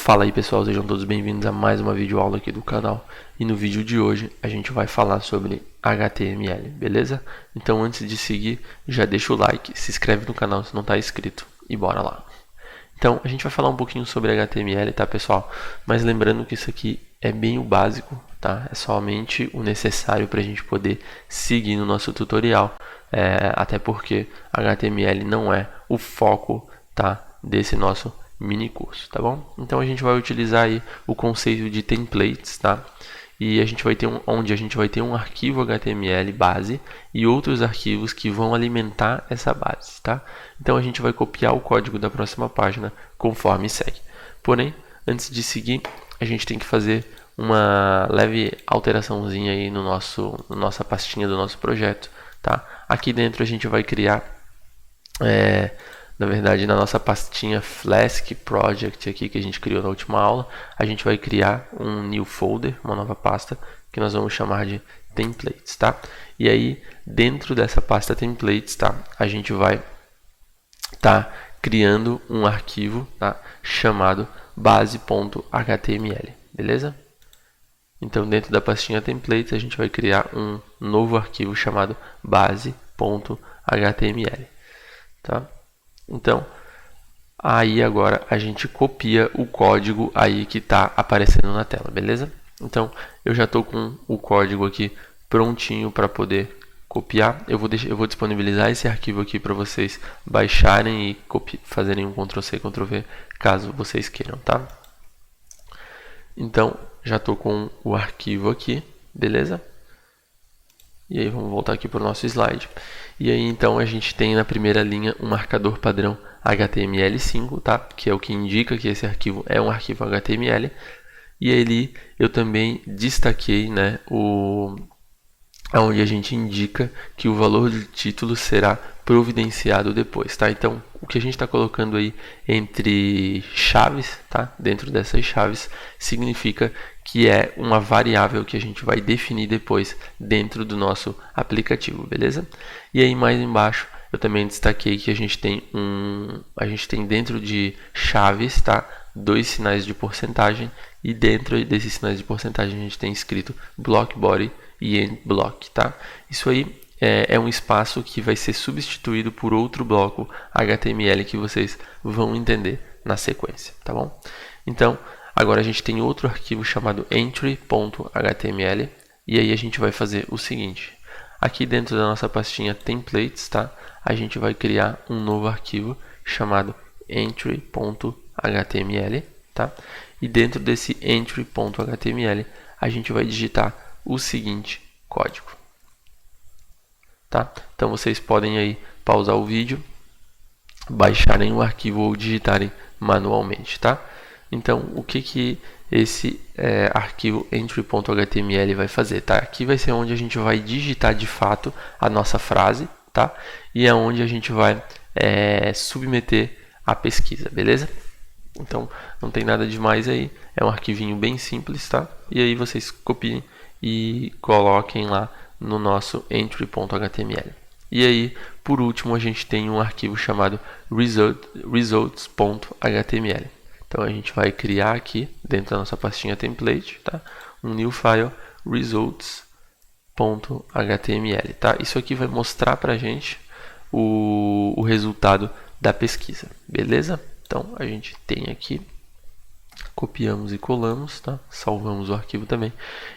Fala aí pessoal, sejam todos bem-vindos a mais uma videoaula aqui do canal. E no vídeo de hoje a gente vai falar sobre HTML, beleza? Então antes de seguir, já deixa o like, se inscreve no canal se não está inscrito e bora lá. Então a gente vai falar um pouquinho sobre HTML, tá pessoal? Mas lembrando que isso aqui é bem o básico, tá? É somente o necessário para a gente poder seguir no nosso tutorial. Até porque HTML não é o foco, tá, desse nosso mini curso, tá bom? Então a gente vai utilizar aí o conceito de templates, tá? E a gente vai ter onde a gente vai ter um arquivo HTML base e outros arquivos que vão alimentar essa base, tá? Então a gente vai copiar o código da próxima página conforme segue. Porém, antes de seguir, a gente tem que fazer uma leve alteraçãozinha aí no nossa pastinha do nosso projeto, tá? Aqui dentro a gente vai criar na verdade, na nossa pastinha Flask Project aqui que a gente criou na última aula, a gente vai criar um new folder, uma nova pasta, que nós vamos chamar de templates, tá? E aí, dentro dessa pasta templates, tá? A gente vai criando um arquivo, tá? Chamado base.html, beleza? Então, dentro da pastinha templates, a gente vai criar um novo arquivo chamado base.html, tá? Então, aí agora a gente copia o código aí que está aparecendo na tela, beleza? Então, eu já estou com o código aqui prontinho para poder copiar. Eu vou disponibilizar esse arquivo aqui para vocês baixarem e fazerem um Ctrl+C, Ctrl+V, caso vocês queiram, tá? Então, já estou com o arquivo aqui, beleza? E aí vamos voltar aqui para o nosso slide. E aí então a gente tem na primeira linha um marcador padrão HTML5, tá? Que é o que indica que esse arquivo é um arquivo HTML. E ali eu também destaquei, né, onde a gente indica que o valor de título será providenciado depois, tá? Então, o que a gente está colocando aí entre chaves, tá? Dentro dessas chaves, significa que é uma variável que a gente vai definir depois dentro do nosso aplicativo, beleza? E aí mais embaixo eu também destaquei que a gente tem dentro de chaves, tá? 2 sinais de porcentagem e dentro desses sinais de porcentagem a gente tem escrito block body e end block, tá? Isso aí é um espaço que vai ser substituído por outro bloco HTML que vocês vão entender na sequência, tá bom? Então, agora a gente tem outro arquivo chamado entry.html e aí a gente vai fazer o seguinte. Aqui dentro da nossa pastinha templates, tá? A gente vai criar um novo arquivo chamado entry.html, tá? E dentro desse entry.html a gente vai digitar o seguinte código, tá? Então vocês podem aí pausar o vídeo, baixarem o arquivo ou digitarem manualmente, tá? Então o que esse arquivo entry.html vai fazer, tá? Aqui vai ser onde a gente vai digitar de fato a nossa frase, tá? E é onde a gente vai submeter a pesquisa, beleza? Então não tem nada demais aí, é um arquivinho bem simples, tá? E aí vocês copiem e coloquem lá no nosso entry.html. E aí, por último, a gente tem um arquivo chamado results.html. Então a gente vai criar aqui dentro da nossa pastinha template, tá? Um new file results.html, tá? Isso aqui vai mostrar para a gente o resultado da pesquisa, beleza? Então a gente tem aqui, copiamos e colamos, tá? Salvamos o arquivo também.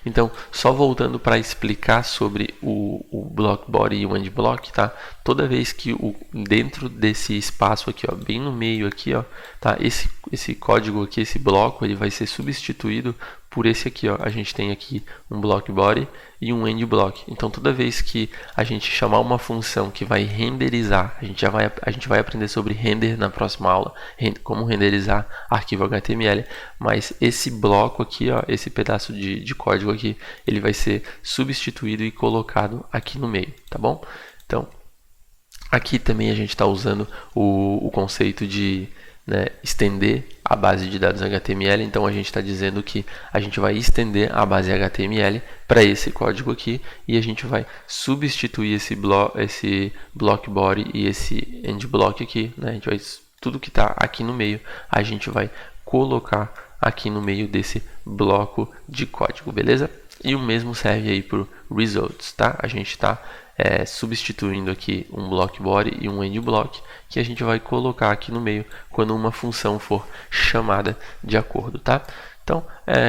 Então, só voltando para explicar sobre o block body e o end block, tá? Toda vez que dentro desse espaço aqui, ó, bem no meio aqui, ó, tá? Esse código aqui, esse bloco, ele vai ser substituído por esse aqui, ó. A gente tem aqui um block body e um end block. Então, toda vez que a gente chamar uma função que vai renderizar, a gente vai aprender sobre render na próxima aula, como renderizar arquivo HTML, mas esse bloco aqui, ó, esse pedaço de código aqui, ele vai ser substituído e colocado aqui no meio, tá bom? Então, aqui também a gente está usando o conceito de estender a base de dados HTML. Então a gente está dizendo que a gente vai estender a base HTML para esse código aqui e a gente vai substituir esse block body e esse end block aqui, né? A gente vai, tudo que está aqui no meio a gente vai colocar aqui no meio desse bloco de código, beleza? E o mesmo serve aí para o results, tá? A gente está substituindo aqui um block body e um end block, que a gente vai colocar aqui no meio quando uma função for chamada de acordo, tá? Então,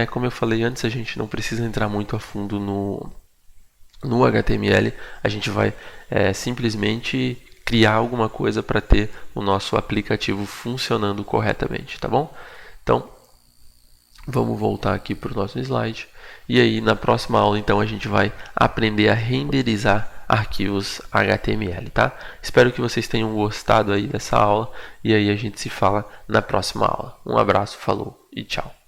como eu falei antes, a gente não precisa entrar muito a fundo no HTML, a gente vai simplesmente criar alguma coisa para ter o nosso aplicativo funcionando corretamente, tá bom? Então, vamos voltar aqui para o nosso slide. E aí, na próxima aula, então, a gente vai aprender a renderizar arquivos HTML, tá? Espero que vocês tenham gostado aí dessa aula. E aí, a gente se fala na próxima aula. Um abraço, falou e tchau.